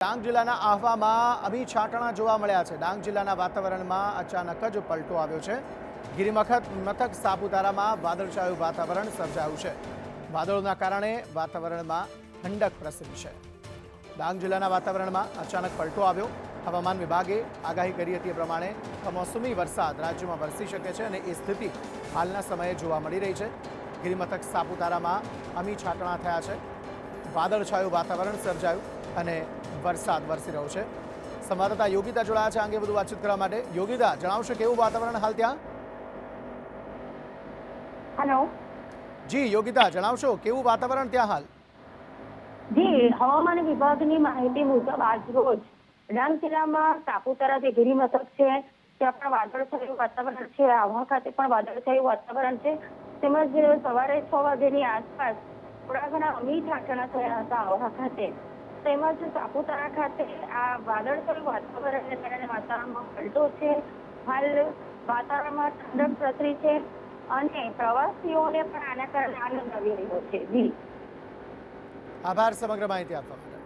ડાંગ જિલ્લાના આહવામાં અભી છાંટણા જોવા મળ્યા છે। ડાંગ જિલ્લાના વાતાવરણમાં અચાનક જ પલટો આવ્યો છે। ગિરિમથક સાપુતારામાં વાદળછાયું વાતાવરણ સર્જાયું છે। વાદળોના કારણે વાતાવરણમાં ઠંડક પ્રસરી છે। ડાંગ જિલ્લાના વાતાવરણમાં અચાનક પલટો આવ્યો। હવામાન વિભાગે આગાહી કરી હતી એ પ્રમાણે કમોસમી વરસાદ રાજ્યમાં વરસી શકે છે અને એ સ્થિતિ હાલના સમયે જોવા મળી રહી છે। ગિરિમથક સાપુતારામાં અમી છાંટણા થયા છે। વાદળછાયું વાતાવરણ સર્જાયું અને વરસાદ વરસી રહ્યો છે। સંવાદદાતા યોગિતા જોડાયા છે આ અંગે વધુ વાતચીત કરવા માટે। યોગિતા, જણાવશો કેવું વાતાવરણ હાલ ત્યાં? હેલો જી યોગિતા, જણાવશો કેવું વાતાવરણ ત્યાં હાલ? જી, હવામાન વિભાગની માહિતી મુજબ આજ રોજ ડાંગ જિલ્લામાં સાપુતારા જે ગિરિમથક છે ત્યાં પણ વાદળછાયું વાતાવરણ છે। આહવા ખાતે પણ વાદળછાયું વાતાવરણ છે। તેમજ સવારે 6 વાગ્યાની આસપાસ થોડા ઘણા અમી છાંટણા થયા હતા આહવા ખાતે। તેમજ સાપુતારા ખાતે આ વાદળછાયું વાતાવરણને કારણે વાતાવરણમાં પલટો છે। હાલ વાતાવરણમાં ઠંડક પ્રસરી છે અને પ્રવાસીઓને પણ આના કારણે આનંદ આવી રહ્યો છે। જી, આભાર સમગ્ર માહિતી આપવા માટે।